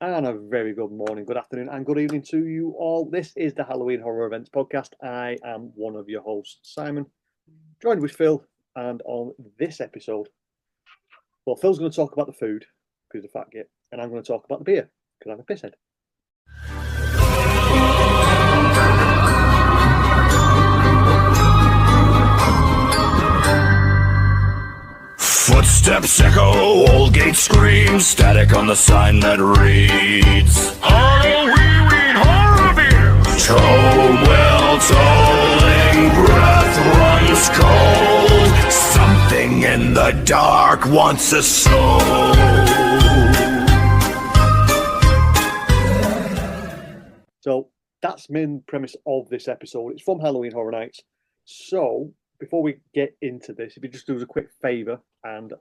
And a very good morning, good afternoon, and good evening to you all. This is the Halloween Horror Events Podcast. I am one of your hosts, Simon, joined with Phil. And on this episode, well, Phil's going to talk about the food because he's a fat git, and I'm going to talk about the beer because I'm a pisshead. Footsteps echo, old gate screams, static on the sign that reads Halloween horror beers. Toll well tolling, breath runs cold. Something in the dark wants a soul. So that's the main premise of this episode. It's from Halloween Horror Nights. So before we get into this, if you just do us a quick favour and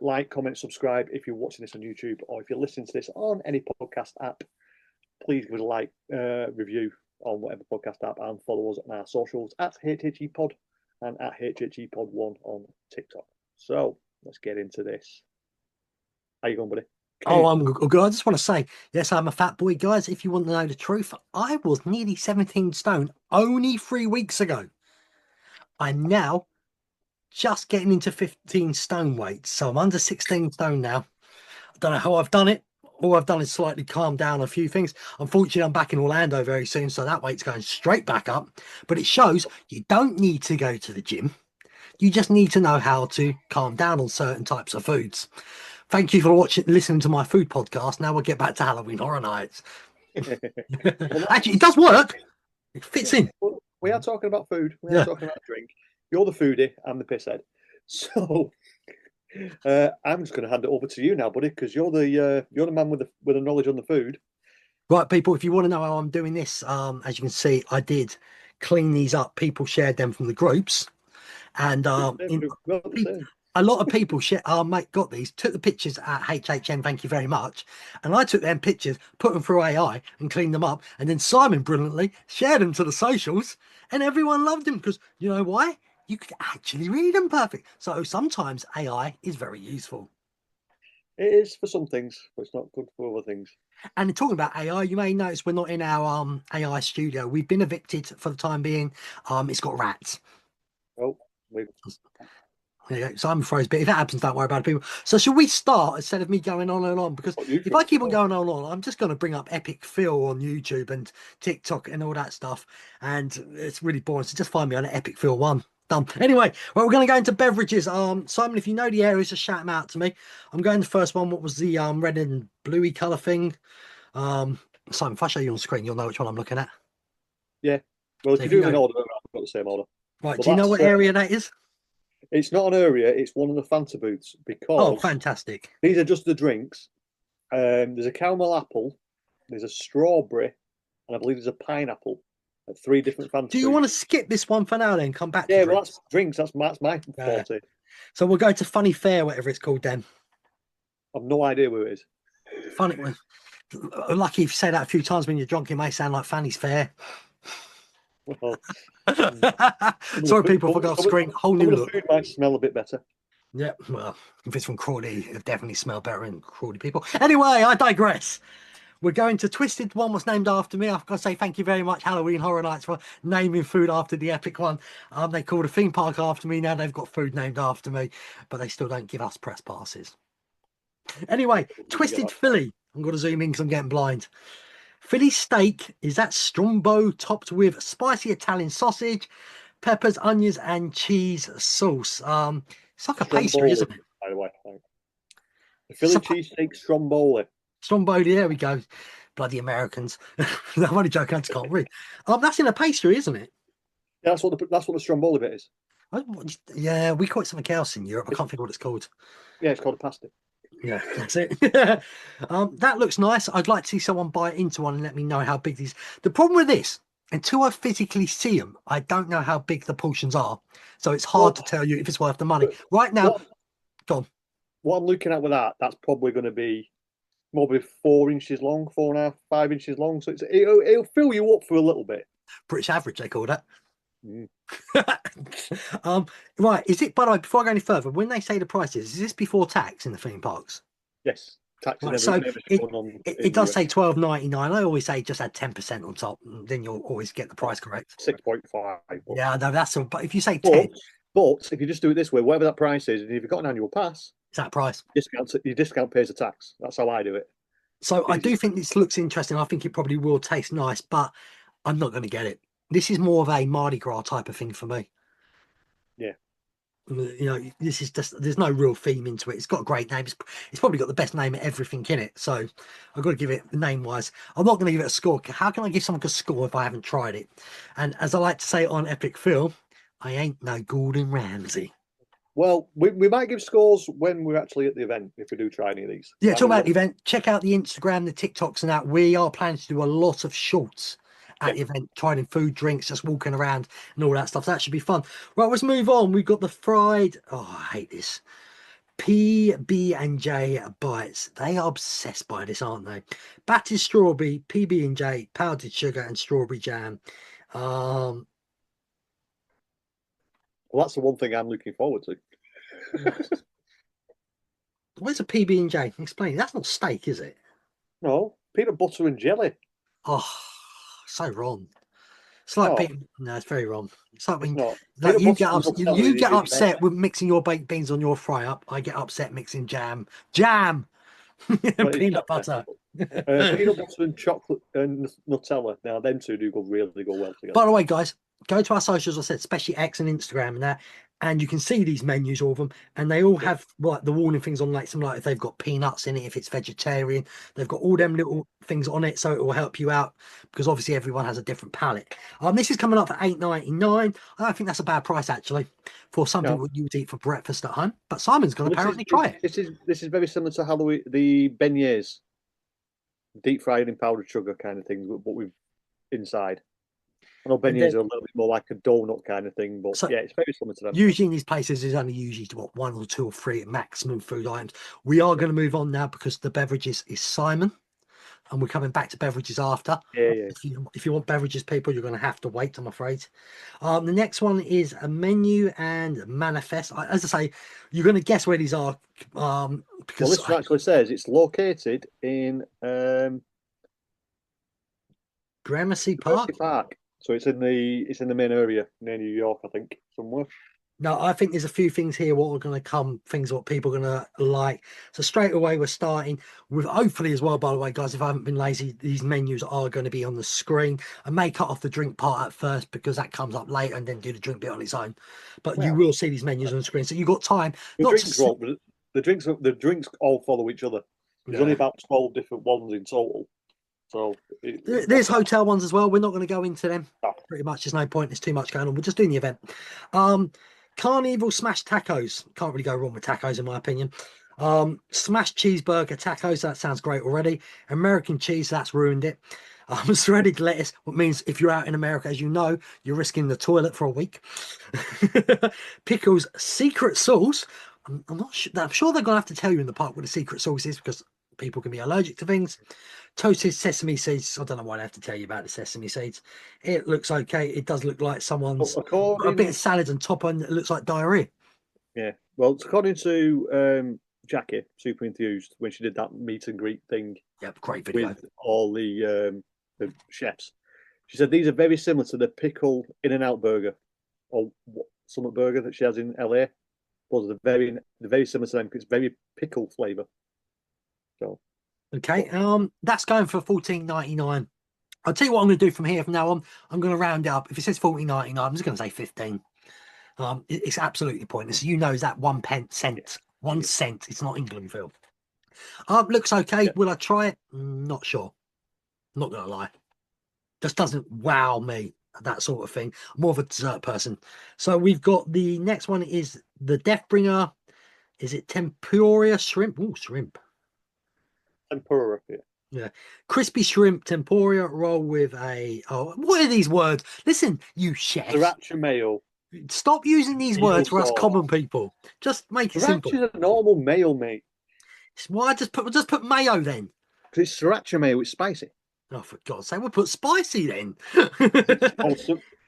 like, comment, subscribe if you're watching this on YouTube, or if you're listening to this on any podcast app, please give us a like, review on whatever podcast app, and follow us on our socials at HHEPod and at HHEPod1 on TikTok. So let's get into this. How you going, buddy? Oh, I'm good. I just want to say, yes, I'm a fat boy, guys. If you want to know the truth, I was nearly 17 stone only 3 weeks ago. I'm now just getting into 15 stone weight. So I'm under 16 stone now. I don't know how I've done it. All I've done is slightly calm down a few things. Unfortunately, I'm back in Orlando very soon, so that weight's going straight back up. But it shows you don't need to go to the gym. You just need to know how to calm down on certain types of foods. Thank you for listening to my food podcast. Now we'll get back to Halloween Horror Nights. Actually, it does work. It fits in. We are talking about food. We are talking about drink. You're the foodie. I'm the pisshead. So I'm just going to hand it over to you now, buddy, because you're the man with the knowledge on the food. Right, people. If you want to know how I'm doing this, as you can see, I did clean these up. People shared them from the groups, and a lot of people mate, got these, took the pictures at HHN, thank you very much, and I took them pictures, put them through AI and cleaned them up, and then Simon brilliantly shared them to the socials, and everyone loved them because you know why? You could actually read them perfect. So sometimes AI is very useful. It is for some things, but it's not good for other things. And talking about AI, you may notice we're not in our AI studio. We've been evicted for the time being. It's got rats. Oh, yeah, Simon froze, but if that happens, don't worry about it, people. So should we start instead of me going on and on? Because if I keep on going on and on, I'm just going to bring up Epic Phil on YouTube and TikTok and all that stuff. And it's really boring. So just find me on Epic Phil 1. Done. Anyway, well, we're going to go into beverages. Simon, if you know the areas, just shout them out to me. I'm going to the first one. What was the red and bluey colour thing? Simon, if I show you on screen, you'll know which one I'm looking at. Yeah. Well, if you do an order, I've got the same order. Right, but do you know what area that is? It's not an area, it's one of the Fanta booths, because fantastic. These are just the drinks. There's a caramel apple, there's a strawberry, and I believe there's a pineapple at 3 different Fanta Do you booths. Want to skip this one for now then come back to well, that's drinks, that's my forte. So we'll go to Funny Fair, whatever it's called then. I've no idea where it is. Funny, lucky if you say that a few times when you're drunk, it may sound like Fanny's Fair. Well, sorry, people, forgot screen. Whole new look. The food might smell a bit better. Yeah, well, if it's from Crawley, it definitely smell better than Crawley people. Anyway, I digress. We're going to Twisted. One was named after me. I've got to say thank you very much, Halloween Horror Nights, for naming food after the epic one. They called a theme park after me. Now they've got food named after me, but they still don't give us press passes. Anyway, Twisted Philly. I'm going to zoom in because I'm getting blind. Philly steak is that Strombo topped with spicy Italian sausage, peppers, onions, and cheese sauce. It's like a pastry, isn't it? By the way, the Philly cheesesteak Stromboli. Stromboli, there we go. Bloody Americans. I'm only joking, I just can't read. That's in a pastry, isn't it? Yeah, that's what the Stromboli bit is. Yeah, we call it something else in Europe. I can't think what it's called. Yeah, it's called a pasty. Yeah, that's it. That looks nice. I'd like to see someone bite into one and let me know how big these. The problem with this, until I physically see them, I don't know how big the portions are. So it's hard to tell you if it's worth the money. Right now, go on. What I'm looking at with that's probably going to be maybe 4 inches long, 4.5, 5 inches long. So it'll fill you up for a little bit. British average, they call that. Right, is it, by the way, before I go any further, when they say the prices, is this before tax in the theme parks? Yes. Tax Right, is so never it, shown on it, in it the does US. say 12.99. I always say just add 10% on top, and then you'll always get the price correct. 6.5. Yeah, no, that's all. But if you say But 10, but if you just do it this way, whatever that price is, and if you've got an annual pass, it's that price. your discount pays the tax. That's how I do it. So I Easy. do think this looks interesting. I think it probably will taste nice, but I'm not going to get it. This is more of a Mardi Gras type of thing for me. Yeah. You know, this is just, there's no real theme into it. It's got a great name. It's probably got the best name of everything in it. So I've got to give it name wise. I'm not going to give it a score. How can I give something a score if I haven't tried it? And as I like to say on Epic Film, I ain't no Gordon Ramsay. Well, we might give scores when we're actually at the event if we do try any of these. Yeah, Have talk a about look. the event. Check out the Instagram, the TikToks, and that. We are planning to do a lot of shorts at the event, trying food, drinks, just walking around and all that stuff. So that should be fun. Right, let's move on. We've got the fried. Oh, I hate this. PB&J bites. They are obsessed by this, aren't they? Battered strawberry, PB&J, powdered sugar, and strawberry jam. Um, Well, that's the one thing I'm looking forward to. where's a PB&J? Explain. That's not steak, is it? No, peanut butter and jelly. Oh, so wrong. It's like Oh, being, no, it's very wrong. It's like it's when not. like Peanut you butter get and ups, Nutella you get is better. upset with mixing your baked beans on your fry up. I get upset mixing jam, But it's peanut butter. peanut butter and chocolate and Nutella. Now, them two do really go well together. By the way, guys, go to our socials. I said, especially X and Instagram and that, and you can see these menus, all of them, and they all have like the warning things on, like some like if they've got peanuts in it, if it's vegetarian, they've got all them little things on it, so it will help you out because obviously everyone has a different palate. This is coming up for $8.99. I don't think that's a bad price actually for something No. what you would eat for breakfast at home. But Simon's going to Well, apparently try it. this is very similar to Halloween, the beignets, deep fried in powdered sugar kind of thing, but with inside. I know And then, beignets are a little bit more like a donut kind of thing, but so yeah, it's very similar to them. usually in these places, there's only usually what one or two or three maximum food items. We are going to move on now because the beverages is Simon. And we're coming back to beverages after. Yeah. If you want beverages, people, you're going to have to wait, I'm afraid. The next one is a menu and manifest. As I say, you're going to guess where these are because Well, this actually says it's located in Gramercy Park. Park. So it's in the main area near New York, I think, somewhere. No, I think there's a few things here what are going to come, things what people are going to like. So straight away, we're starting with, hopefully as well, by the way, guys, if I haven't been lazy, these menus are going to be on the screen. I may cut off the drink part at first because that comes up later and then do the drink bit on its own. But you will see these menus on the screen. So you've got time. The drinks all follow each other. There's only about 12 different ones in total. So there's hotel ones as well. We're not going to go into them. No. Pretty much, there's no point. There's too much going on. We're just doing the event. Carnival smashed tacos. Can't really go wrong with tacos, in my opinion. Smashed cheeseburger tacos. That sounds great already. American cheese. That's ruined it. Shredded lettuce, what means if you're out in America, as you know, you're risking the toilet for a week. Pickles secret sauce. I'm not sure. I'm sure they're going to have to tell you in the park what the secret sauce is because people can be allergic to things. Toasted sesame seeds. I don't know why they have to tell you about the sesame seeds. It looks okay. It does look like someone's got a bit of salad on top and it looks like diarrhea. Yeah. Well, it's according to Jackie, super enthused, when she did that meet and greet thing. Yeah, great video. With all the chefs. She said these are very similar to the pickle In-N-Out burger or Summit burger that she has in LA. Those are very similar to them. It's very pickle flavour. So okay, that's going for $14.99. I'll tell you what I'm going to do from here from now on. I'm going to round it up. If it says $14.99, I'm just going to say 15. It's absolutely pointless. You know, is that 1 cent, 1 cent. It's not England, Phil. Looks okay. Yeah. Will I try it? Not sure. Not going to lie. Just doesn't wow me, that sort of thing. I'm more of a dessert person. So we've got the next one is the Deathbringer. Is it tempura shrimp? Oh, shrimp. Tempura, yeah. Yeah, crispy shrimp tempura roll with a. Oh, what are these words? Listen, you chefs. Sriracha mayo. Stop using these words for us common people. Just make it simple. Sriracha's a normal mayo, mate. Why just put mayo then? Because it's sriracha mayo. It's spicy. Oh, for God's sake, we'll put spicy then.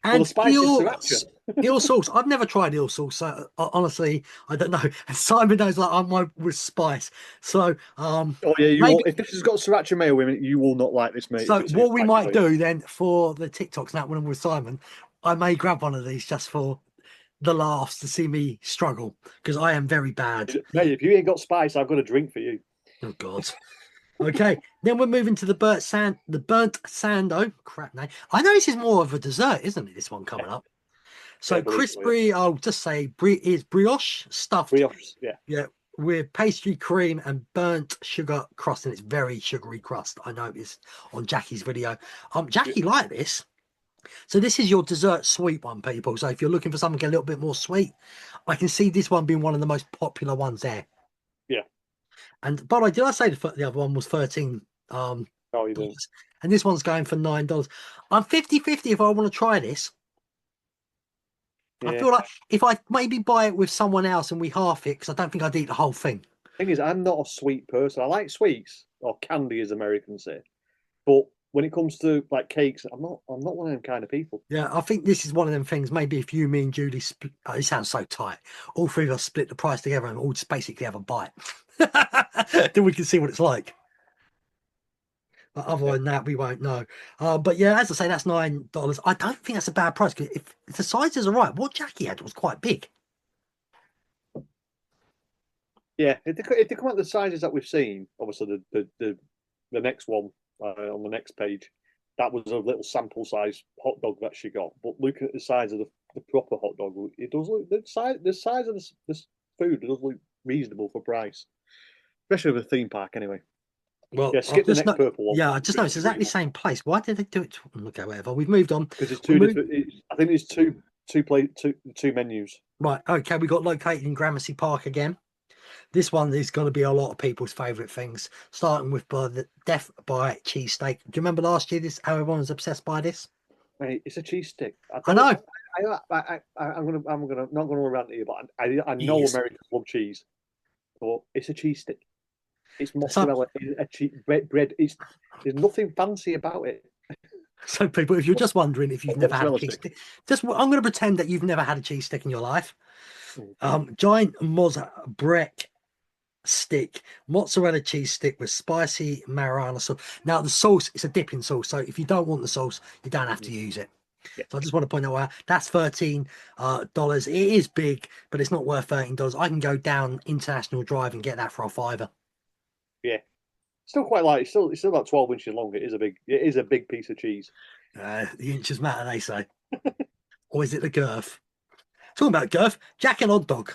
And the spice is sriracha. eel sauce. I've never tried eel sauce, so honestly, I don't know. And Simon knows like I'm one with spice. So Oh yeah, you maybe will. If this has got sriracha mayo in it, you will not like this, mate. If so. it's What we spicy might mayo. do then for the TikToks now when I'm with Simon, I may grab one of these just for the laughs to see me struggle because I am very bad. Mate, if you ain't got spice, I've got a drink for you. Oh God. Okay, then we're moving to the burnt sando. Crap name. I know this is more of a dessert, isn't it? This one coming up. Yeah, So I believe so, yeah. crispy, I'll just say is brioche stuffed, Brioche, yeah. yeah, with pastry cream and burnt sugar crust, and it's very sugary crust. I know it's on Jackie's video. Jackie liked this. So this is your dessert sweet one, people. So if you're looking for something a little bit more sweet, I can see this one being one of the most popular ones there. Yeah. And by the way, did I say the other one was 13 No, you didn't. dollars? And this one's going for $9. I'm 50-50 if I want to try this. I Yeah. feel like if I maybe buy it with someone else and we half it, because I don't think I'd eat the whole thing. Thing is, I'm not a sweet person. I like sweets or candy, as Americans say. But when it comes to like cakes, I'm not one of them kind of people. Yeah, I think this is one of them things. Maybe if you, me, and Julie split, oh, it sounds so tight. All three of us split the price together and all just basically have a bite. Then we can see what it's like. But other than that, we won't know. But yeah, as I say, that's $9. I don't think that's a bad price because if the sizes are right, what Jackie had was quite big. Yeah, if they come out the sizes that we've seen, obviously the next one on the next page, that was a little sample size hot dog that she got. But looking at the size of the proper hot dog, it does look the size of this food does look reasonable for price, especially with a theme park anyway. Well, Yeah, skip the next purple one. Yeah, I just know it's exactly the same place. Why did they do it? Okay, whatever. We've moved on. Because it's two different. I think it's two menus. Right. Okay, we got located in Gramercy Park again. This one is going to be a lot of people's favourite things, starting with the Death by Cheesesteak. Do you remember last year how everyone was obsessed by this? Mate, it's a cheese stick. I know. I'm not gonna rant at you, but I know Yes. Americans love cheese, but it's a cheese stick. It's mozzarella. It's a cheese bread. There's nothing fancy about it. So, people, if you're just wondering if you've never had a cheese stick, I'm going to pretend that you've never had a cheese stick in your life. Giant Moz Breck stick, mozzarella cheese stick with spicy marinara sauce. Now, the sauce is a dipping sauce, so if you don't want the sauce, you don't have to use it. Yeah. So I just want to point out that's $13. It is big, but it's not worth $13. I can go down International Drive and get that for a $5. Yeah, still quite light. It's still about 12 inches long. It is a big piece of cheese. The inches matter, they say. Or is it the girth? Talking about girth, Jack and Odd Dog.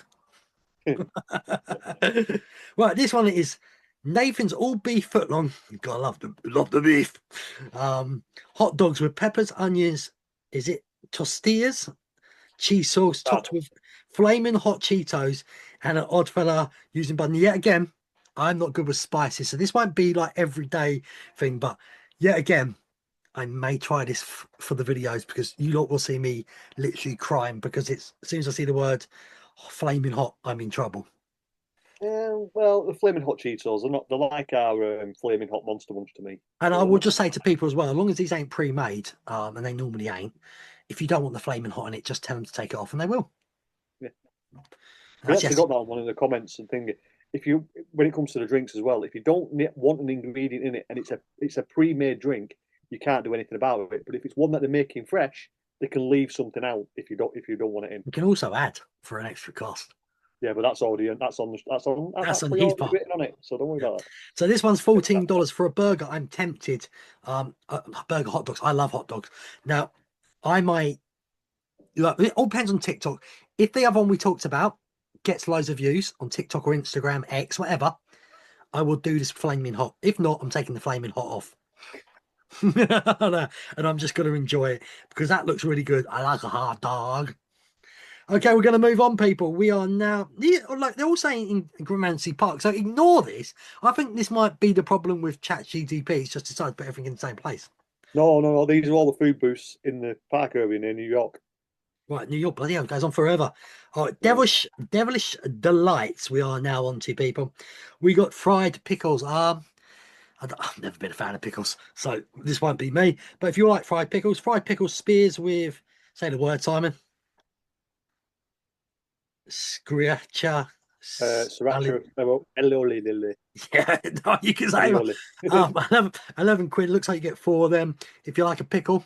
Right, this one is Nathan's all beef footlong. You gotta love the beef. Hot dogs with peppers, onions. Is it tostillas? Cheese sauce topped with flaming hot Cheetos and an odd fella using button. Yet again, I'm not good with spices, so this won't be like everyday thing. But yet again, I may try this for the videos because you lot will see me literally crying because as soon as I see the word flaming hot, I'm in trouble. Well, the flaming hot Cheetos they're like our flaming hot Monster Munch to me. And I will just say to people as well, as long as these ain't pre-made, and they normally ain't, if you don't want the flaming hot in it, just tell them to take it off and they will. Yeah. We actually got that on one of the comments and thing. When it comes to the drinks as well, if you don't want an ingredient in it and it's a pre-made drink, you can't do anything about it. But if it's one that they're making fresh, they can leave something out if you don't want it in. You can also add for an extra cost. Yeah, but that's on his part. Written on it, so don't worry about that. So this one's $14 for a burger. I'm tempted. Burger hot dogs. I love hot dogs. Now, I might. It all depends on TikTok. If the other one we talked about gets loads of views on TikTok or Instagram, X, whatever, I will do this flaming hot. If not, I'm taking the flaming hot off. And I'm just going to enjoy it because that looks really good. I like a hot dog. Okay, we're going to move on, people. We are now, like they're all saying in Gramercy Park, so ignore this. I think this might be the problem with ChatGPT. It's just decided to put everything in the same place. No. These are all the food booths in the park area near New York. Right, New York, bloody hell, it goes on forever. All right, devilish delights. We are now on to, people. We got fried pickles. I've never been a fan of pickles, so this won't be me. But if you like fried pickles spears with Say the word, Simon. Sriracha. Sriracha. Aioli. Yeah, no, you can say Aioli. 11 quid. Looks like you get 4 of them. If you like a pickle,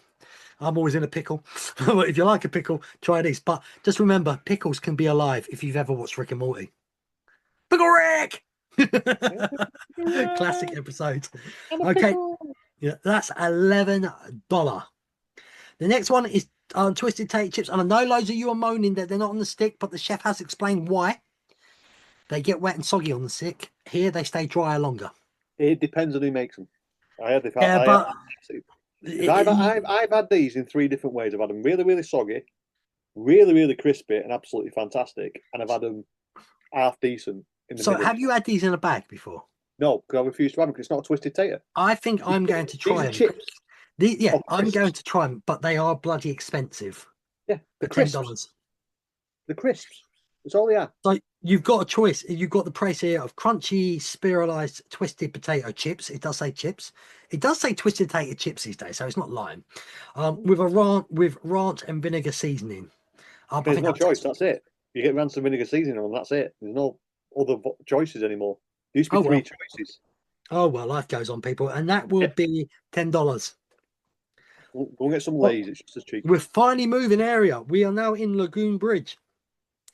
I'm always in a pickle. But if you like a pickle, try these. But just remember, pickles can be alive if you've ever watched Rick and Morty. Pickle Rick! Classic episode. Okay, yeah, that's $11. The next one is Twisted Tater chips. And I know loads of you are moaning that they're not on the stick, but the chef has explained why. They get wet and soggy on the stick. Here, they stay drier longer. It depends on who makes them. I've had these in 3 different ways. I've had them really, really soggy, really, really crispy, and absolutely fantastic. And I've had them half decent. So, have you had these in a bag before? No, because I refuse to have them because it's not a twisted tater. I think I'm going to try them. Chips. I'm going to try them, but they are bloody expensive. Yeah, the $10. The crisps. That's all they are. So you've got a choice. You've got the price here of crunchy, spiralized, twisted potato chips. It does say chips. It does say twisted potato chips these days, so it's not lying. With ranch and vinegar seasoning. There's no choice. That's it. You get ranch and vinegar seasoning on. That's it. There's no other choices anymore. There used to be 3 choices. Oh well, life goes on, people, and that will be $10. We'll get some Lay's. It's just as cheap. We're finally moving area. We are now in Lagoon Bridge.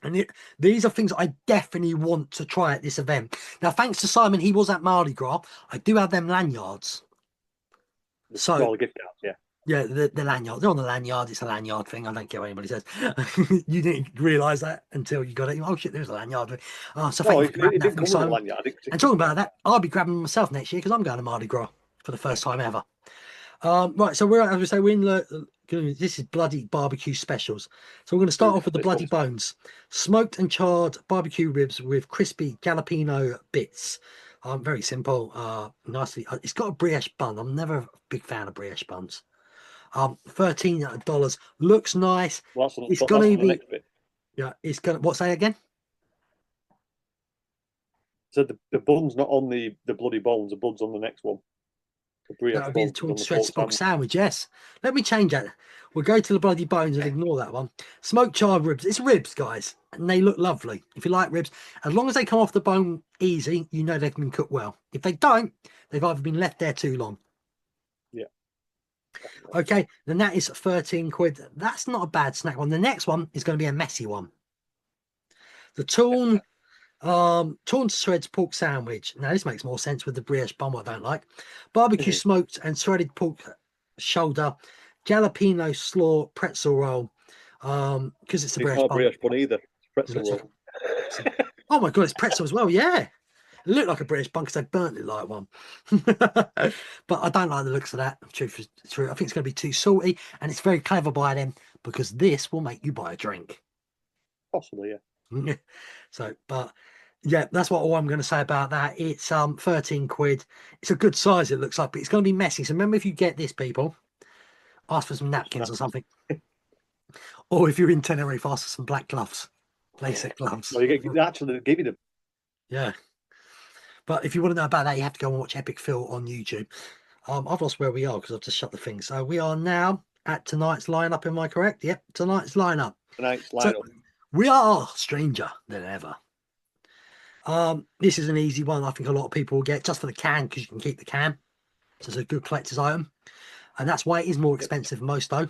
And these are things I definitely want to try at this event. Now, thanks to Simon, he was at Mardi Gras. I do have them lanyards. So, the gift cards, yeah. Yeah, the lanyard. They're on the lanyard. It's a lanyard thing. I don't care what anybody says. You didn't realise that until you got it. Oh, shit, there's a lanyard. So thank you for grabbing that from Simon. And talking about that, I'll be grabbing them myself next year because I'm going to Mardi Gras for the first time ever. Right, so we're in this is bloody barbecue specials. So we're going to start off with the bloody bones, smoked and charred barbecue ribs with crispy jalapeno bits. Very simple, nicely. It's got a brioche bun. I'm never a big fan of brioche buns. $13 looks nice. Well, it's going to be. Yeah, it's going to. What's that again? So the bun's not on the bloody bones. The bun's on the next one. That would be the stretch box sandwich, yes. Let me change that. We'll go to the bloody bones and ignore that one. Smoked charred ribs. It's ribs, guys. And they look lovely. If you like ribs, as long as they come off the bone easy, you know they've been cooked well. If they don't, they've either been left there too long. Yeah. Okay, then that is 13 quid. That's not a bad snack one. The next one is going to be a messy one. The torn to shreds pork sandwich. Now this makes more sense with the brioche bun, what I don't like. Barbecue smoked and shredded pork shoulder, jalapeno slaw pretzel roll. Because it's a brioche bun. Brioche bun either. Pretzel roll. Oh my god, it's pretzel as well. Yeah, it looked like a brioche bun because they burnt it like one. But I don't like the looks of that. Truth is true. I think it's going to be too salty, and it's very clever by them because this will make you buy a drink. Possibly, yeah. So, but yeah, that's all I'm going to say about that. It's 13 quid. It's a good size, it looks like, but it's going to be messy. So remember, if you get this, people, ask for some napkins or something. Or if you're in Tenerife, ask for some black gloves, basic gloves. Well, actually, give you them. Yeah. But if you want to know about that, you have to go and watch Epic Phil on YouTube. I've lost where we are because I've just shut the thing. So we are now at tonight's lineup. Am I correct? Yep, tonight's lineup. So, we are stranger than ever. This is an easy one. I think a lot of people will get just for the can because you can keep the can. So it's a good collector's item. And that's why it is more expensive than most, though.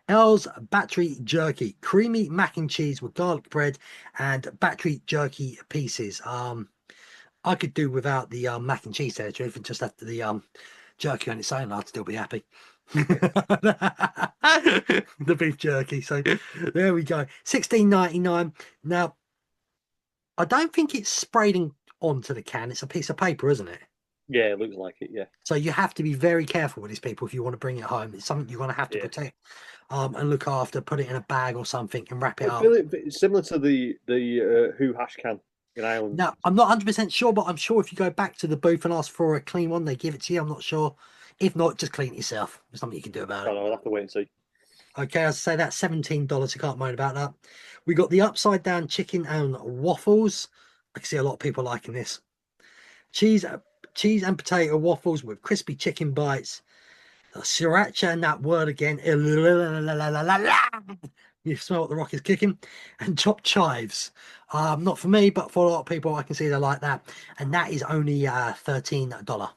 L's Battery Jerky. Creamy mac and cheese with garlic bread and battery jerky pieces. I could do without the mac and cheese there, truth, and just after the jerky on its own, I'd still be happy. The beef jerky. So there we go. $16.99. Now, I don't think it's sprayed onto the can. It's a piece of paper, isn't it? Yeah, it looks like it, yeah. So you have to be very careful with these people if you want to bring it home. It's something you're going to have to protect and look after, put it in a bag or something and wrap it up. It's similar to the Who hash can in Ireland. Now, I'm not 100% sure, but I'm sure if you go back to the booth and ask for a clean one, they give it to you. I'm not sure. If not, just clean it yourself. There's something you can do about it. I'll have to wait and see. Okay, I'll say that's $17. You can't moan about that. We got the upside down chicken and waffles. I can see a lot of people liking this. Cheese and potato waffles with crispy chicken bites. Sriracha and that word again. You smell what the rock is kicking. And chopped chives. Not for me, but for a lot of people, I can see they like that. And that is only $13.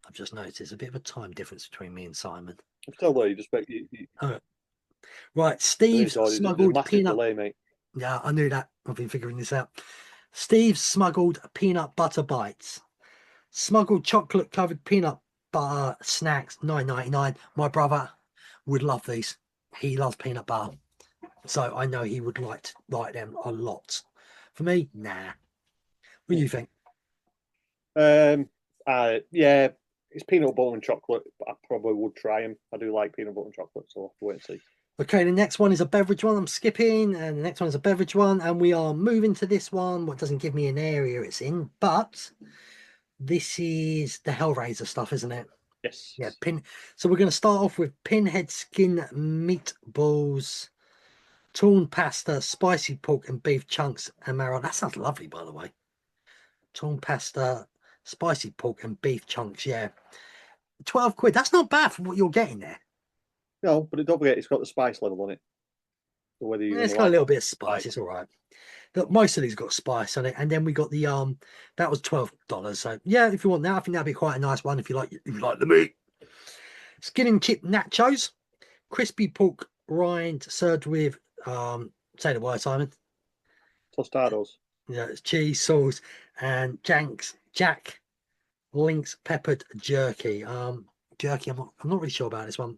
I've just noticed there's a bit of a time difference between me and Simon. I'm still there. You just Right, Steve's there's a smuggled massive peanut. delay, mate. Yeah, I knew that. I've been figuring this out. Steve's smuggled peanut butter bites. Smuggled chocolate covered peanut butter snacks, $9.99. My brother would love these. He loves peanut butter. So I know he would like them a lot. For me, nah. What do you think? Yeah, it's peanut butter and chocolate, but I probably would try them. I do like peanut butter and chocolate, so I'll have to wait and see. Okay, the next one is a beverage one. I'm skipping, and the next one is a beverage one, and we are moving to this one. What doesn't give me an area it's in, but this is the Hellraiser stuff, isn't it? Yes. Yeah, So we're going to start off with pinhead skin meatballs, torn pasta, spicy pork and beef chunks and marrow. That sounds lovely, by the way. Torn pasta, spicy pork and beef chunks. Yeah, 12 quid. That's not bad for what you're getting there. No, but don't forget it's got the spice level on it. So whether you It's got a little bit of spice. It's all right. Most of these got spice on it, and then we got the that was $12. So yeah, if you want that, I think that'd be quite a nice one if you like the meat. Skin and chip nachos, crispy pork rind served with say the word, Simon. Tostados. Yeah, it's cheese sauce and Jack Link's peppered jerky. Jerky. I'm not really sure about this one.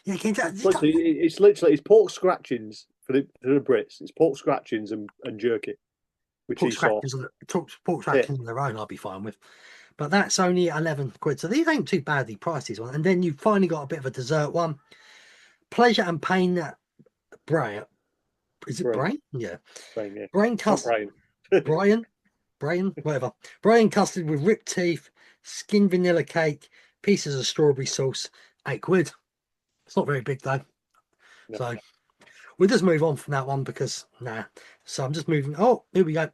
Yeah, It's pork scratchings for the Brits. It's pork scratchings and jerky, with cheese sauce. Pork scratchings on their own, I'll be fine with. But that's only 11 quid. So these ain't too badly priced, these ones. And then you've finally got a bit of a dessert one. Pleasure and Pain Brian. Is it Brian? Yeah. Brian, yeah. Brian custard. Brian, whatever. Brian custard with ripped teeth, skin vanilla cake, pieces of strawberry sauce, 8 quid. It's not very big though. No. So we'll just move on from that one because nah. So I'm just moving. Oh, here we go.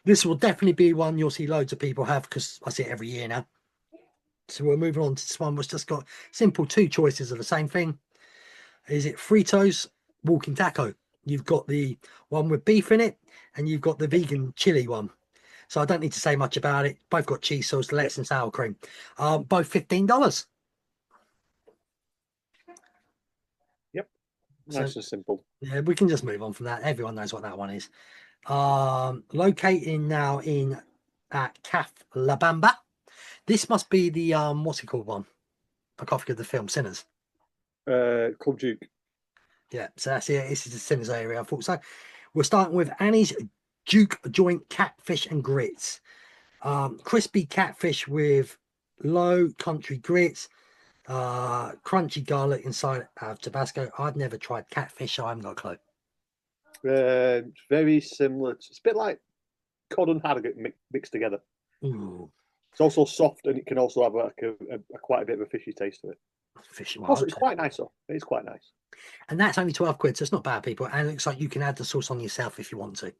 This will definitely be one you'll see loads of people have because I see it every year now. So we're moving on to this one, which just got simple 2 choices of the same thing. Is it Fritos Walking Taco? You've got the one with beef in it, and you've got the vegan chili one. So I don't need to say much about it. Both got cheese sauce, lettuce, and sour cream. Both $15. Yep. Nice and simple. Yeah, we can just move on from that. Everyone knows what that one is. Locating now in Caf La Bamba. This must be the what's it called one? I can't forget the film Sinners. Club Duke. Yeah, so that's it. This is the Sinners area. I thought so. We're starting with Annie's Duke Joint Catfish and Grits. Crispy catfish with low country grits, crunchy garlic inside Tabasco. I've never tried catfish, so I haven't got a clue. It's very similar. It's a bit like cod and haddock mixed together. Ooh. It's also soft, and it can also have a quite a bit of a fishy taste to it. Fishy. Also, it's quite nice, though. It's quite nice. And that's only 12 quid, so it's not bad, people. And it looks like you can add the sauce on yourself if you want to.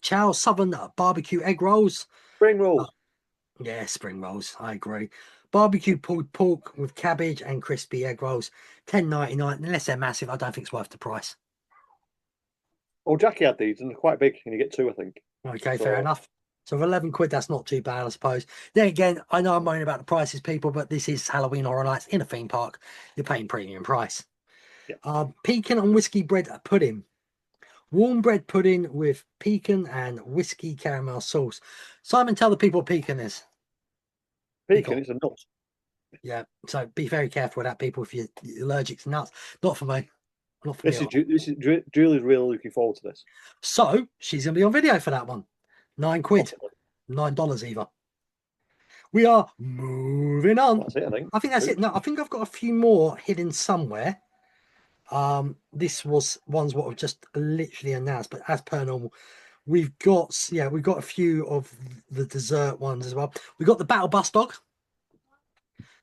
Chow's Southern Barbecue Egg Rolls. Spring rolls. Yeah, spring rolls. I agree. Barbecue pulled pork with cabbage and crispy egg rolls. $10.99. Unless they're massive, I don't think it's worth the price. Oh, Jackie had these, and they're quite big, and you get 2, I think. Okay, fair enough. So for 11 quid, that's not too bad, I suppose. Then again, I know I'm moaning about the prices, people, but this is Halloween Horror Nights in a theme park. You're paying premium price. Yep. Pecan and whiskey bread pudding. Warm bread pudding with pecan and whiskey caramel sauce. Simon, tell the people what pecan is. Pecan is a nut. Yeah, so be very careful with that, people, if you're allergic to nuts. Not for me. Not for me. Julie's really looking forward to this. So she's going to be on video for that one. 9 quid. $9 either. We are moving on. That's it, I think. I think that's it. No, I think I've got a few more hidden somewhere. This was ones what I've just literally announced, but as per normal, we've got a few of the dessert ones as well. We got the Battle Bus Dog.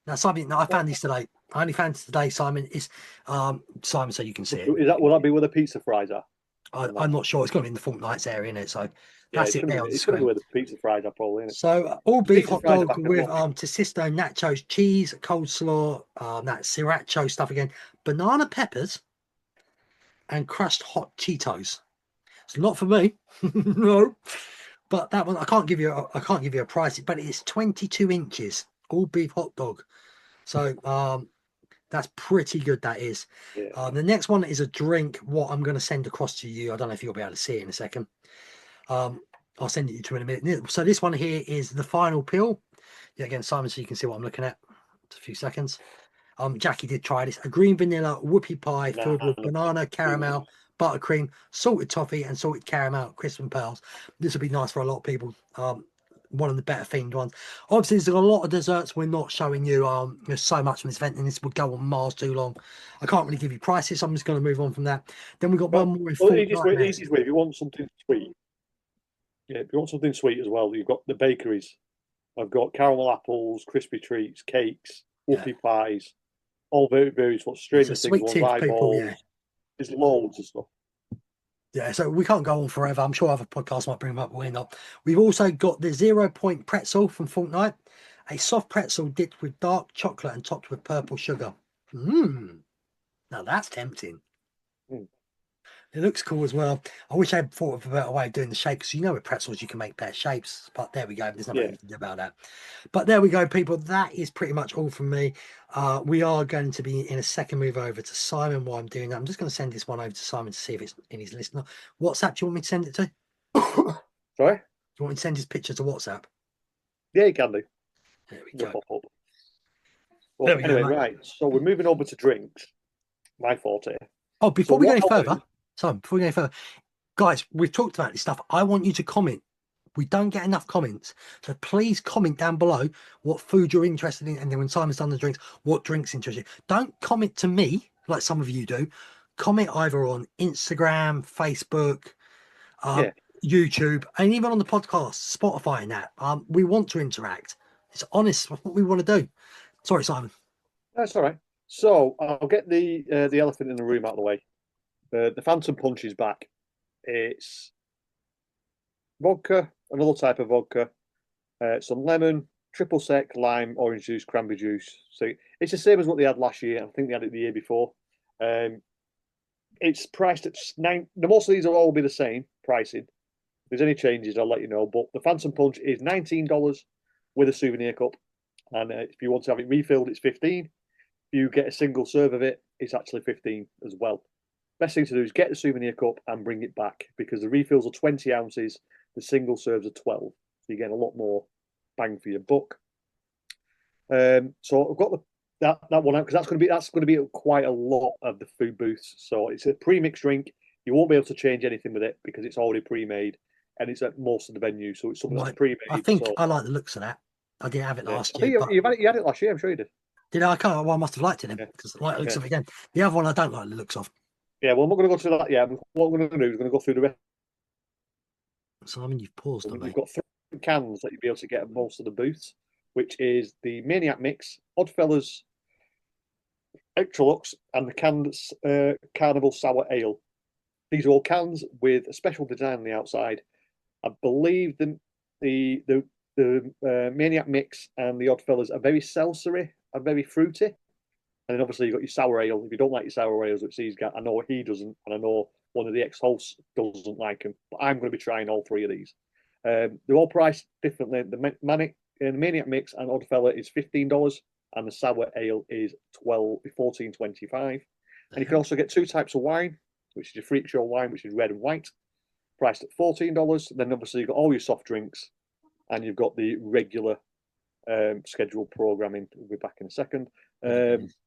Now, Simon, I found this today. I only found this today, Simon. Is Simon, so you can see it. Will that be where the pizza fries are? I'm not sure. It's going to be in the Fortnite's area, isn't it? So Yeah, That's it there on the it's going to be screen. where the pizza fries are probably, isn't it? So all beef Pizza hot fries are dog back in with block. Tocisto nachos, cheese, coleslaw, that sriracha stuff again, banana peppers, and crushed hot Cheetos. It's not for me, no. But that one I can't give you. I can't give you a price, but it's 22 inches, all beef hot dog. So that's pretty good. That is. Yeah. The next one is a drink. What I'm going to send across to you. I don't know if you'll be able to see it in a second. I'll send it to you in a minute. So this one here is the final pill. Yeah, again, Simon, so you can see what I'm looking at. Just a few seconds. Jackie did try this. A green vanilla whoopie pie filled with banana, caramel, buttercream, salted toffee, and salted caramel, crisp and pearls. This would be nice for a lot of people. One of the better themed ones. Obviously, there's a lot of desserts we're not showing you. There's so much from this event, and this would go on miles too long. I can't really give you prices, so I'm just going to move on from that. Then we've got one more in Easiest way, if you want something sweet, if you want something sweet as well, you've got the bakeries. I've got caramel apples, crispy treats, cakes, whoopie pies, all various what Stranger Things sweet ones, tooth people, eyeballs. yeah. There's loads of stuff. Yeah, so we can't go on forever. I'm sure other podcasts might bring them up, but we're not. We've also got the 0 Point pretzel from Fortnite, a soft pretzel dipped with dark chocolate and topped with purple sugar. Mmm. Now that's tempting. Mm. It looks cool as well. I wish I'd thought of a better way of doing the shape, because you know with pretzels you can make better shapes. But there we go. There's nothing you can do about that. But there we go, people. That is pretty much all from me. We are going to be in a second move over to Simon while I'm doing that. I'm just going to send this one over to Simon to see if it's in his listener. WhatsApp, do you want me to send it to? Sorry? Do you want me to send his picture to WhatsApp? Yeah, you can do. There we They'll go. pop up. Well, There we anyway, go, mate. right. So we're moving over to drinks. My forte. Oh, before we go any I'll further, do- Simon, before we go any further, guys, we've talked about this stuff. I want you to comment. We don't get enough comments, so please comment down below what food you're interested in, and then when Simon's done the drinks, what drinks interest you. Don't comment to me like some of you do. Comment either on Instagram, Facebook, YouTube, and even on the podcast, Spotify, and that. We want to interact. It's honest what we want to do. Sorry, Simon. That's all right. So I'll get the elephant in the room out of the way. The Phantom Punch is back. It's vodka, another type of vodka, some lemon, triple sec, lime, orange juice, cranberry juice. So it's the same as what they had last year. I think they had it the year before. It's priced at $9. Most of these will all be the same pricing. If there's any changes, I'll let you know. But the Phantom Punch is $19 with a souvenir cup, and if you want to have it refilled, it's $15. If you get a single serve of it, it's actually $15 as well. Best thing to do is get the souvenir cup and bring it back, because the refills are 20 ounces, the single serves are 12, so you get a lot more bang for your buck. So I've got that one out, because that's going to be quite a lot of the food booths. So it's a pre-mixed drink. You won't be able to change anything with it because it's already pre-made, and it's at most of the venues. So it's something that's pre-made. I think I like the looks of that. I didn't have it last year. I think you had it last year. I'm sure you did. Did I? Well, I must have liked it then, because I like the looks of it again. The other one I don't like the looks of. Yeah, well, I'm not going to go through that yet. What we're going to do is we're going to go through the rest. Simon, you've paused on me. You've got 3 cans that you'll be able to get at most of the booths, which is the Maniac Mix, Oddfellas Extra Lux, and the canned Carnival Sour Ale. These are all cans with a special design on the outside. I believe the Maniac Mix and the Oddfellas are very seltzery and very fruity. And then obviously you've got your sour ale. If you don't like your sour ales, which he's got, I know he doesn't, and I know one of the ex-hosts doesn't like them. But I'm going to be trying all 3 of these. They're all priced differently. The Maniac Mix and Oddfella is $15, and the sour ale is $14.25. And you can also get 2 types of wine, which is your freak show wine, which is red and white, priced at $14. Then obviously you've got all your soft drinks, and you've got the regular scheduled programming. We'll be back in a second.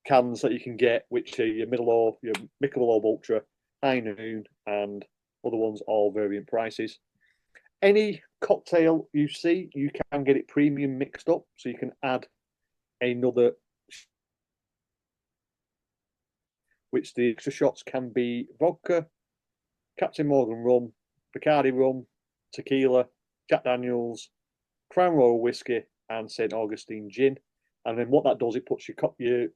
Cans that you can get, which are your Michelob Ultra, High Noon, and other ones, all variant prices. Any cocktail you see, you can get it premium mixed up, so you can add another, which the extra shots can be vodka, Captain Morgan rum, Bacardi rum, tequila, Jack Daniels, Crown Royal whiskey, and St. Augustine gin. And then what that does, it puts your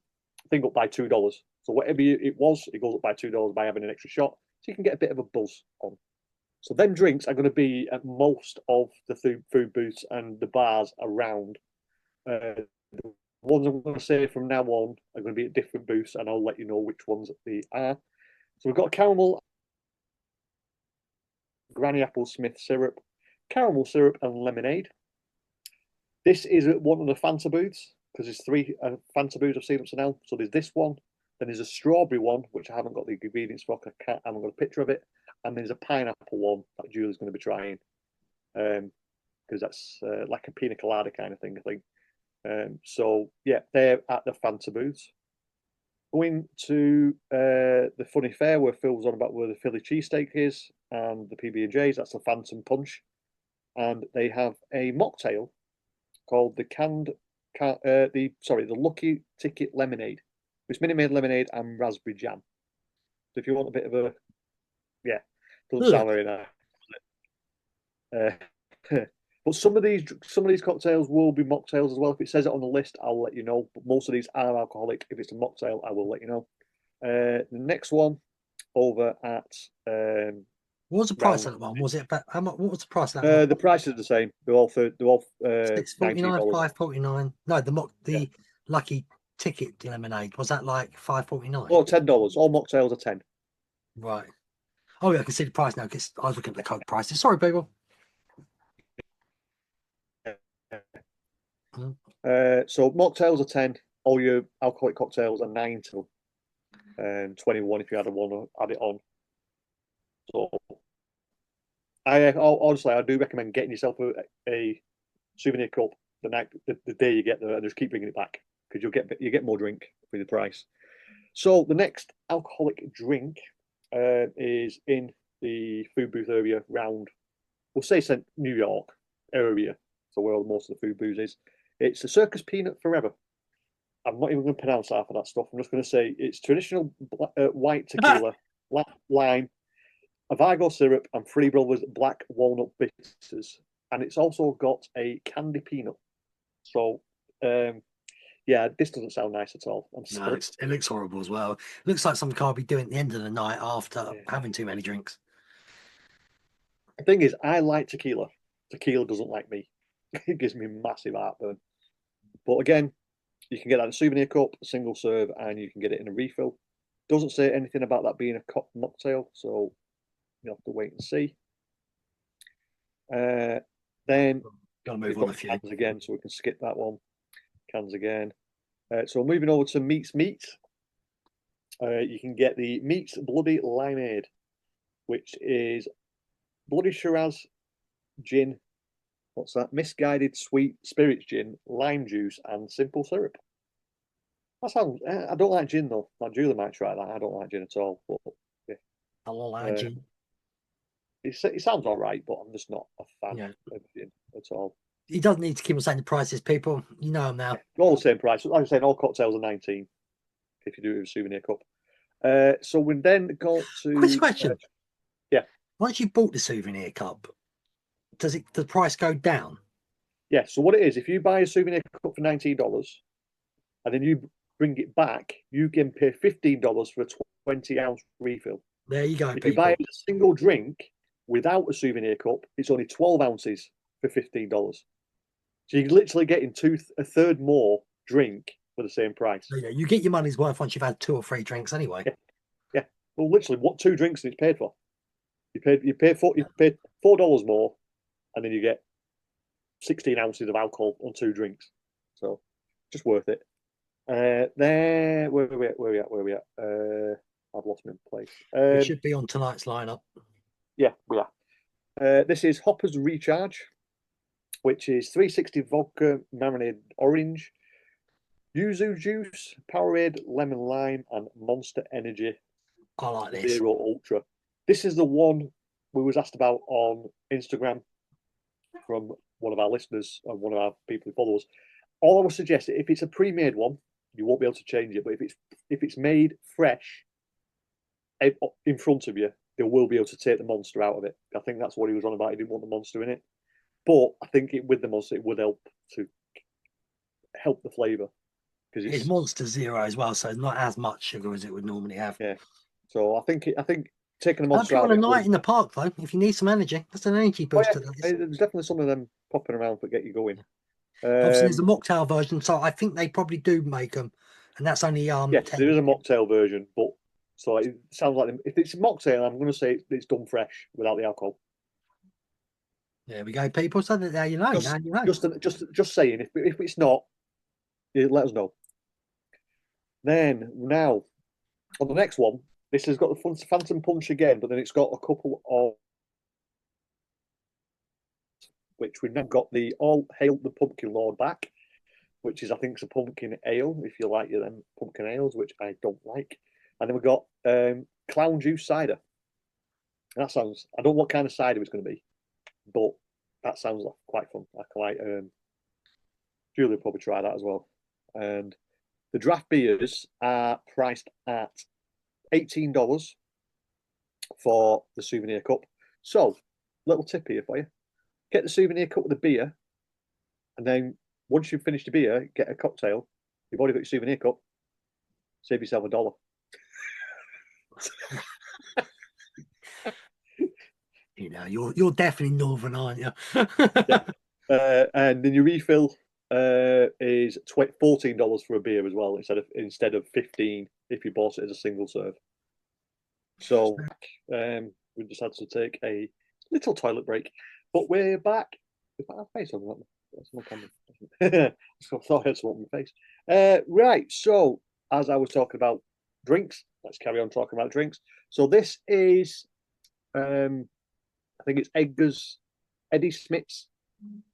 thing up by $2. So whatever it was, it goes up by $2 by having an extra shot. So you can get a bit of a buzz on. So them drinks are going to be at most of the food booths and the bars around. The ones I'm going to say from now on are going to be at different booths, and I'll let you know which ones they are. So we've got caramel, Granny Apple Smith syrup, caramel syrup, and lemonade. This is at one of the Fanta booths because there's three Fanta booths I've seen up to now. So there's this one, then there's a strawberry one, which I haven't got the ingredients for. I haven't got a picture of it, and there's a pineapple one that Julie's going to be trying, because that's like a pina colada kind of thing, I think. So yeah, they're at the Fanta booths. Going to the funny fair where Phil was on about where the Philly cheesesteak is and the PB&Js. That's the Phantom Punch, and they have a mocktail called the Lucky Ticket Lemonade. It's Minute Maid lemonade and raspberry jam. So if you want a bit of a, yeah, doesn't sound very nice. But some of these cocktails will be mocktails as well. If it says it on the list, I'll let you know. But most of these are alcoholic. If it's a mocktail, I will let you know. The next one over at what was the price of that one? Was it about how much? What was the price of that one? The price is the same. They're all $6.49, $5.49. No, the lucky ticket lemonade was that like $5.49? Oh, $10. All mocktails are 10. Right. Oh yeah, I can see the price now because I was looking at the Coke prices. Sorry, people. So mocktails are 10. All your alcoholic cocktails are 9 till 21 if you add it on. So honestly, I do recommend getting yourself a souvenir cup the day you get there, and just keep bringing it back because you get more drink for the price. So the next alcoholic drink is in the food booth area round, we'll say New York area, so where most of the food booths is. It's a Circus Peanut Forever. I'm not even going to pronounce half of that stuff. I'm just going to say it's traditional white tequila, lime, a Vigo syrup, and Three Brothers black walnut bitters. And it's also got a candy peanut. So, yeah, this doesn't sound nice at all. No, it looks horrible as well. It looks like something I'll be doing at the end of the night after having too many drinks. The thing is, I like tequila. Tequila doesn't like me. It gives me massive heartburn. But again, you can get that in a souvenir cup, a single serve, and you can get it in a refill. Doesn't say anything about that being a mocktail, so you'll have to wait and see. Then gotta move on a few cans again, so we can skip that one. Cans again. So moving over to Meats. You can get the Meats Bloody Limeade, which is Bloody Shiraz gin. What's that? Misguided sweet spirits gin, lime juice, and simple syrup. That sounds. I don't like gin though. Like Julie might try that. I don't like gin at all. But yeah, I don't like gin. It sounds all right, but I'm just not a fan of gin at all. He doesn't need to keep on saying the prices, people. You know them now. All the same price. Like I said, all cocktails are 19 if you do it with a souvenir cup. So we then go to. Quick question. Yeah. Once you bought the souvenir cup, does the price go down? Yeah. So what it is, if you buy a souvenir cup for $19 and then you bring it back, you can pay $15 for a 20-ounce refill. There you go. If you buy a single drink without a souvenir cup, it's only 12 ounces for $15. So you're literally getting a third more drink for the same price. So, yeah, you get your money's worth once you've had 2 or 3 drinks anyway. Yeah. Well, literally, what 2 drinks is paid for? You paid $4 more, and then you get 16 ounces of alcohol on 2 drinks. So just worth it. Where are we at? I've lost my place. It should be on tonight's lineup. Yeah, we are. This is Hopper's Recharge, which is 360 vodka, marinated orange, yuzu juice, Powerade, lemon lime, and Monster Energy. I like this. Zero Ultra. This is the one we was asked about on Instagram from one of our listeners and one of our people who follow us. All I would suggest, if it's a pre-made one, you won't be able to change it. But if it's made fresh in front of you, they will be able to take the Monster out of it. I think that's what he was on about. He didn't want the Monster in it. But I think with the Monster, it would help the flavour. Because it's Monster Zero as well, so not as much sugar as it would normally have. Yeah. So I think taking a I'll monster go out. on a night in the park though. If you need some energy, that's an energy Oh yeah, booster. That is. there's definitely some of them popping around that get you going. Obviously, there's a mocktail version, so I think they probably do make them, and that's only Yes, 10. there is a mocktail version, but so it sounds like if it's a mocktail, I'm going to say it's done fresh without the alcohol. There we go, people. So that now you know. Just, Now you know. just saying. If it's not, let us know. Then now on the next one, this has got the Phantom Punch again, but then it's got a couple of which we've now got the All Hail the Pumpkin Lord back, which is I think it's a pumpkin ale if you like your them pumpkin ales, which I don't like. And then we've got clown juice cider. That sounds. I don't know what kind of cider it's going to be, but that sounds like quite fun. I can like. Julia will probably try that as well. And the draft beers are priced at $18 for the souvenir cup. So, little tip here for you: get the souvenir cup with the beer, and then once you've finished the beer, get a cocktail. You've already got your souvenir cup. Save yourself $1. You know, you're definitely northern, aren't you? Yeah. And then your refill is $14 for a beer as well, instead of 15 if you bought it as a single serve. So we just had to take a little toilet break, but we're back. If I have face on that, that's my camera. I thought I had something on my face. Right. So as I was talking about drinks, let's carry on talking about drinks. So this is, I think it's Eddie Smith's.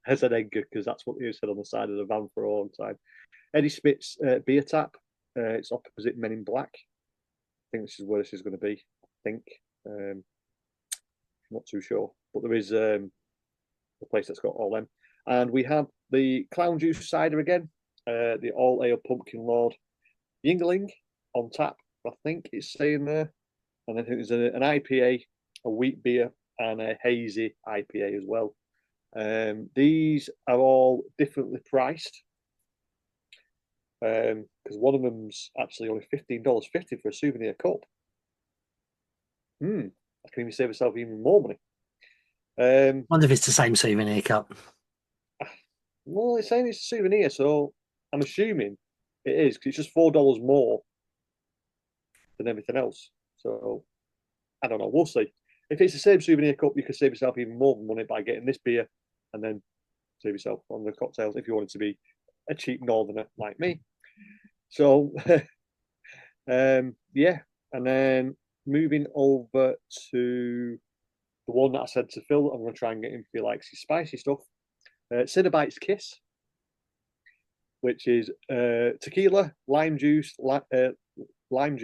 I said Edgar because that's what he said on the side of the van for a long time. Eddie Smith's beer tap. It's opposite Men in Black. I think this is where this is going to be. I think. I'm not too sure, but there is a place that's got all them. And we have the Clown Juice cider again, the All Ale Pumpkin Lord Yingling on tap. I think it's saying there, and I think there's an IPA, a wheat beer, and a hazy IPA as well. These are all differently priced because one of them's actually only $15.50 for a souvenir cup. I can even save myself even more money. Wonder if it's the same souvenir cup. Well, it's saying it's a souvenir, so I'm assuming it is because it's just $4 more than everything else. So I don't know. We'll see. If it's the same souvenir cup, you can save yourself even more money by getting this beer and then save yourself on the cocktails if you wanted to be a cheap northerner like me. So, yeah. And then moving over to the one that I said to Phil, I'm going to try and get him if he likes his spicy stuff. Cinnabite's Kiss, which is tequila, lime juice, lemon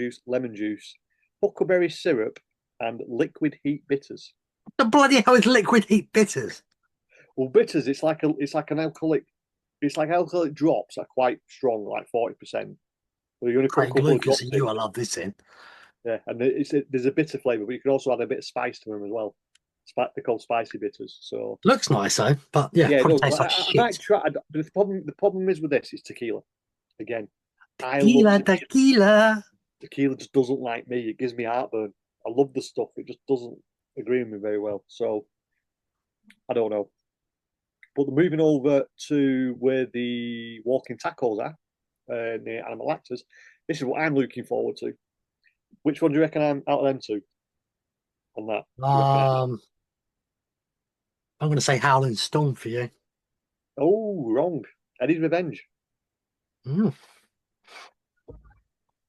juice, huckleberry syrup, and liquid heat bitters. The bloody hell is liquid heat bitters? Well, bitters, it's like an alcoholic. It's like alcoholic drops are quite strong, like 40%. So you're going to put a couple of drops in. I love this in. Yeah, and there's a bitter flavour, but you can also add a bit of spice to them as well. They're called spicy bitters. So looks nice though, but yeah, probably tastes like shit. I might try. The problem is with this is tequila. Again, Tequila. Tequila just doesn't like me. It gives me heartburn. I love the stuff. It just doesn't agree with me very well. So I don't know. But moving over to where the walking tacos are, near Animal Actors, this is what I'm looking forward to. Which one do you reckon I'm out of them two? On that, I'm going to say Howling Storm for you. Oh, wrong. Eddie's Revenge. Because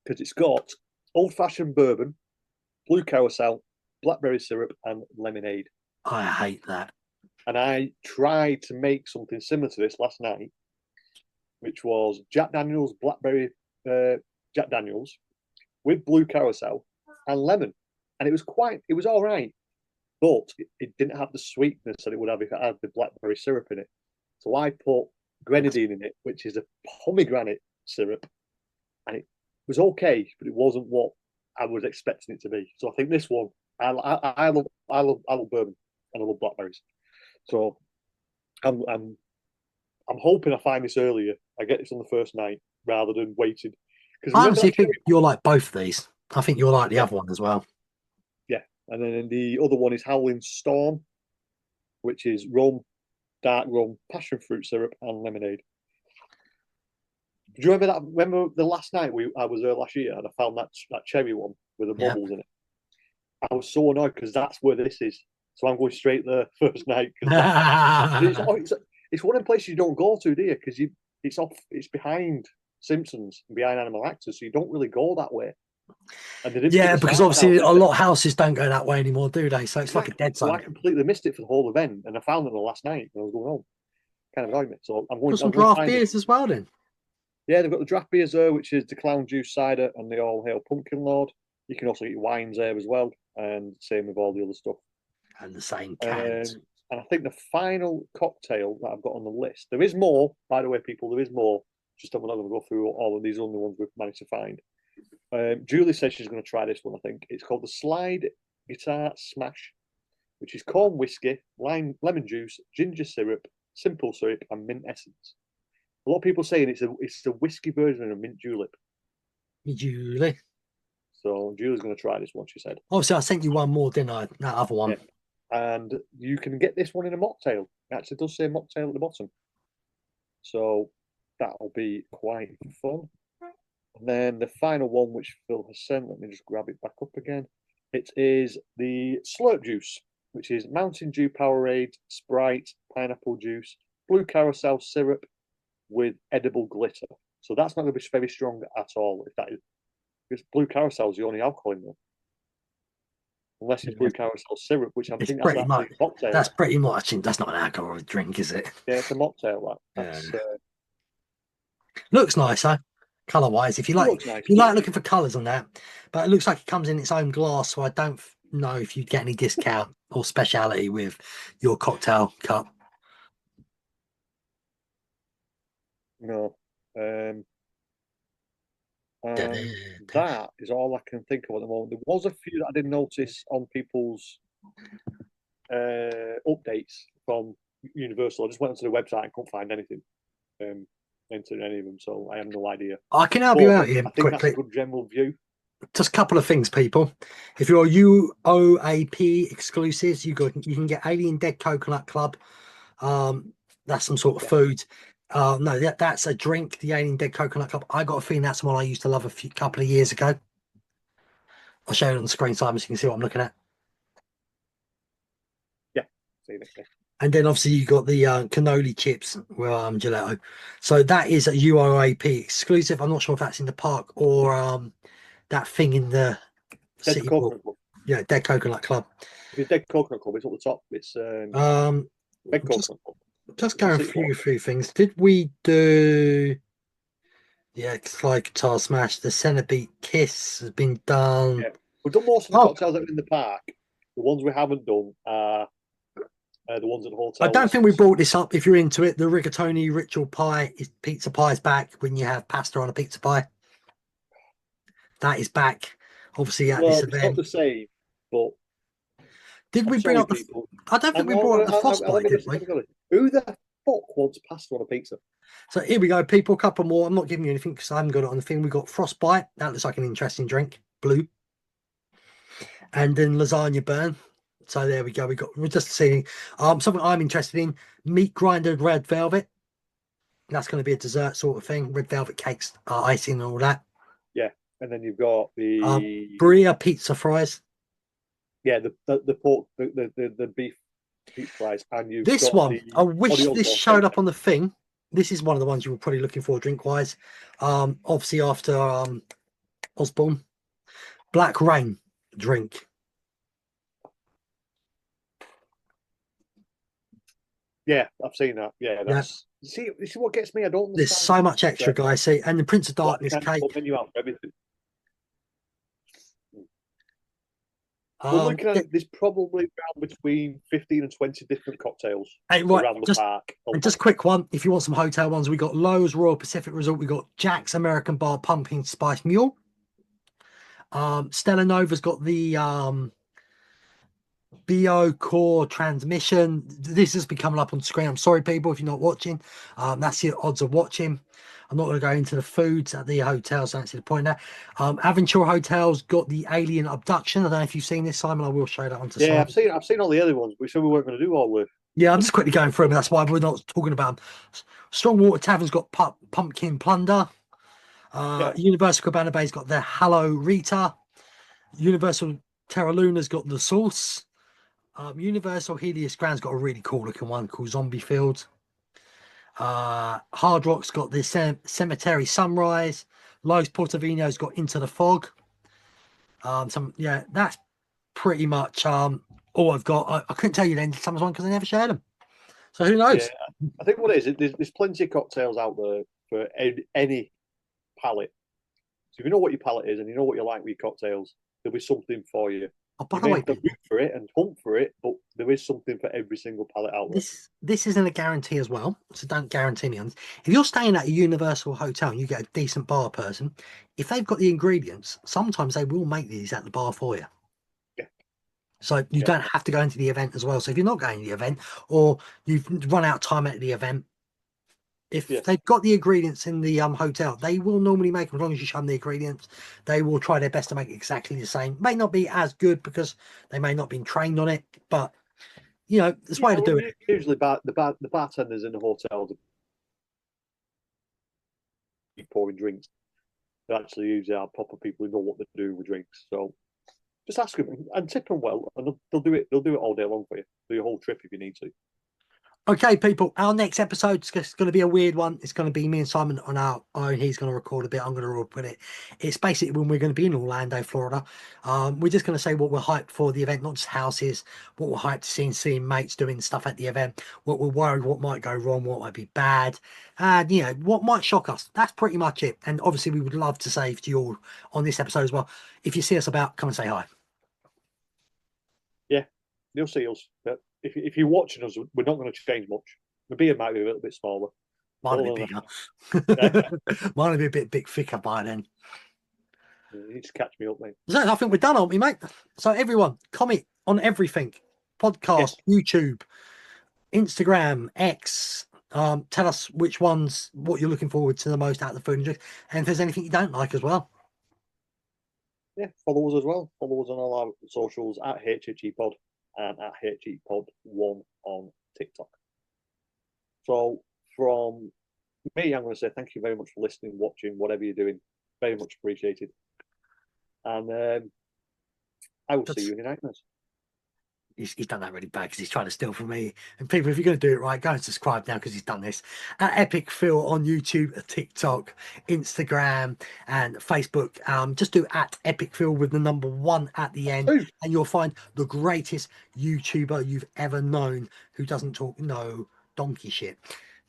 it's got old-fashioned bourbon, blue carousel, blackberry syrup, and lemonade. I hate that. And I tried to make something similar to this last night, which was Jack Daniels blackberry Jack Daniels with blue carousel and lemon, and it was all right, but it didn't have the sweetness that it would have if it had the blackberry syrup in it. So I put grenadine in it, which is a pomegranate syrup, and it was okay, but it wasn't what I was expecting it to be. So I think this one, I love bourbon and I love blackberries. So I'm hoping I find this earlier. I get this on the first night rather than waiting. I honestly think you'll like both of these. I think you'll like the other one as well. Yeah, And then the other one is Howling Storm, which is rum, dark rum, passion fruit syrup, and lemonade. Do you remember that? Remember the last night I was there last year and I found that cherry one with the bubbles in it. I was so annoyed because that's where this is. So I'm going straight there first night. It's one of the places you don't go to, do you? Because it's behind Simpsons and behind Animal Actors, so you don't really go that way. And because obviously a lot of houses don't go that way anymore, do they? So it's like a dead zone. So I completely missed it for the whole event, and I found it the last night when I was going home. Kind of annoyed me. So I'm going. Got some draft beers as well, then. Yeah, they've got the draft beers there, which is the Clown Juice Cider and the All Hail Pumpkin Lord. You can also get your wines there as well, and same with all the other stuff. And the same cans. And I think the final cocktail that I've got on the list, there is more, by the way, people, there is more. Just I'm not going to go through all of these only ones we've managed to find. Julie says she's going to try this one, I think. It's called the Slide Guitar Smash, which is corn whiskey, lemon juice, ginger syrup, simple syrup, and mint essence. A lot of people saying it's a whiskey version of mint julep. Julie. So Julie's going to try this one, she said. Obviously, I sent you one more, didn't I? That other one. Yeah. And you can get this one in a mocktail. It actually does say mocktail at the bottom. So that'll be quite fun. And then the final one, which Phil has sent, let me just grab it back up again. It is the Slurp Juice, which is Mountain Dew Powerade, Sprite, pineapple juice, blue carousel syrup with edible glitter. So that's not going to be very strong at all. If that is, because blue carousel is the only alcohol in there. Unless it's blue carousel syrup, which I'm thinking that's much, a mocktail. That's pretty much. That's not an alcoholic drink, is it? Yeah, it's a mocktail. Looks nice, huh? Color wise, if you like, nice, if you like looking for colors on that, but it looks like it comes in its own glass, so I don't know if you'd get any discount or speciality with your cocktail cup. No. That is all I can think of at the moment. There was a few that I didn't notice on people's updates from Universal. I just went onto the website and couldn't find anything into any of them, so I have no idea. I can help you out here I think quickly. that's a good general view. Just a couple of things, people. If you're UOAP exclusives, you can get Alien Dead Coconut Club. That's some sort of food. No, that's a drink, the Alien Dead Coconut Club. I got a feeling that's one I used to love a couple of years ago. I'll show you it on the screen, Simon, so you can see what I'm looking at. Yeah, see it. And then obviously you got the cannoli chips with gelato. So that is a UOAP exclusive. I'm not sure if that's in the park or that thing in the Dead city. Coconut Club. Yeah, Dead Coconut Club. If it's Dead Coconut Club, it's up the top. It's Dead Coconut Club. Just going through a few things. Did we do the Slide Guitar Smash? The Centerbeat Kiss has been done. Yeah. We've done most of the cocktails that are in the park. The ones we haven't done are the ones at the hotel. I don't think we brought this up. If you're into it, the rigatoni ritual pie is pizza pie's back when you have pasta on a pizza pie. That is back, obviously, at this event. It's not the same, but did we bring up the? I don't think we brought up the frostbite, did we? Who the fuck wants pasta on a pizza? So here we go, people. A couple more. I'm not giving you anything because I haven't got it on the thing. We got frostbite. That looks like an interesting drink, blue. And then lasagna burn. So there we go. We're just seeing something I'm interested in. Meat grinded red velvet. That's going to be a dessert sort of thing. Red velvet cakes, icing and all that. Yeah, and then you've got the Bria pizza fries. Yeah, the pork, the beef pizza fries, and you've this got one. I wish this showed up on the thing. This is one of the ones you were probably looking for drink wise. Obviously after Osborne, Black Rain drink. Yeah, I've seen that. Yeah, that's see, this is what gets me. I don't understand. There's so much extra, guys. See, and the Prince of Darkness cake. Menu out for everything. We're looking at there's probably around between 15 and 20 different cocktails around the park. And just a quick one, if you want some hotel ones, we got Lowe's Royal Pacific Resort, we got Jack's American Bar Pumpkin Spice Mule. Stella Nova's got the BO core transmission. This has been coming up on screen. I'm sorry, people, if you're not watching. That's your odds of watching. I'm not going to go into the foods at the hotels. So that's the point there. Aventura Hotel's got the alien abduction. I don't know if you've seen this, Simon. I will show that on to Yeah, Simon. I've seen all the other ones. We said we weren't going to do all with. Yeah, I'm just quickly going through them. That's why we're not talking about them. Strongwater Tavern's got Pumpkin Plunder. Yeah. Universal Cabana Bay's got the Hello Rita. Universal Terra Luna's got the Sauce. Universal Helios Grand's got a really cool looking one called Zombie Field. Hard Rock's got the Cemetery Sunrise. Los Portovino's got Into the Fog. That's pretty much all I've got. I couldn't tell you the end of Summer's one because I never shared them. So who knows? Yeah, I think what it is, there's plenty of cocktails out there for any palate. So if you know what your palate is and you know what you like with your cocktails, there'll be something for you. Oh, by You the may way, have to root for it and hunt for it, but there is something for every single palate out there. this isn't a guarantee as well, so don't guarantee me on this. If you're staying at a Universal hotel and you get a decent bar person, if they've got the ingredients, sometimes they will make these at the bar for you. Yeah. So you don't have to go into the event as well. So if you're not going to the event or you've run out of time at the event, if they've got the ingredients in the hotel, they will normally make them. As long as you show them the ingredients, they will try their best to make it exactly the same. May not be as good because they may not been trained on it, but you know, there's a way to do it. Usually, the bartenders in the hotels are pouring drinks. They actually usually are proper people who know what to do with drinks. So just ask them and tip them well, and they'll do it. They'll do it all day long for you. Do your whole trip if you need to. Okay, people, our next episode is going to be a weird one. It's going to be me and Simon on our own. He's going to record a bit. I'm going to record it. It's basically when we're going to be in Orlando, Florida. We're just going to say what we're hyped for the event, not just houses, what we're hyped to see and seeing mates doing stuff at the event, what we're worried, what might go wrong, what might be bad, and, you know, what might shock us. That's pretty much it. And obviously, we would love to say to you all on this episode as well, if you see us about, come and say hi. Yeah, you'll see us. But if you're watching us, we're not going to change much. The beard might be a little bit smaller. Might be bigger. Might be a bit thicker by then. You need to catch me up, mate. So I think we're done, aren't we, mate? So everyone, comment on everything. Podcast, YouTube, Instagram, X. Tell us which ones, what you're looking forward to the most out of the food and drink. And if there's anything you don't like as well. Yeah, follow us as well. Follow us on all our socials at HHEPod and at HHEPod1 on TikTok. So from me, I'm going to say thank you very much for listening, watching, whatever you're doing. Very much appreciated. And I will see you in the nightmares. He's done that really bad because he's trying to steal from me. And people, if you're going to do it right, go and subscribe now because he's done this. At Epic Phil on YouTube, TikTok, Instagram, and Facebook. Just do at Epic Phil with the number 1 at the end, and you'll find the greatest YouTuber you've ever known who doesn't talk no donkey shit.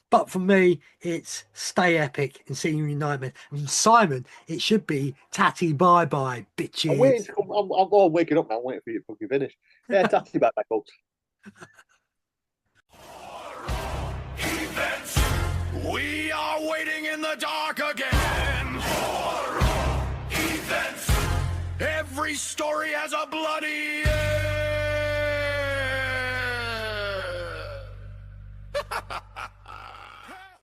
But for me, it's stay epic and see you in nightmares. And Simon, it should be tatty bye bye, bitches. I'm waking up now. I'm waiting for you to fucking finish. Yeah, tatty bye bye, folks. Events. We are waiting in the dark again. Events. Every story has a bloody end.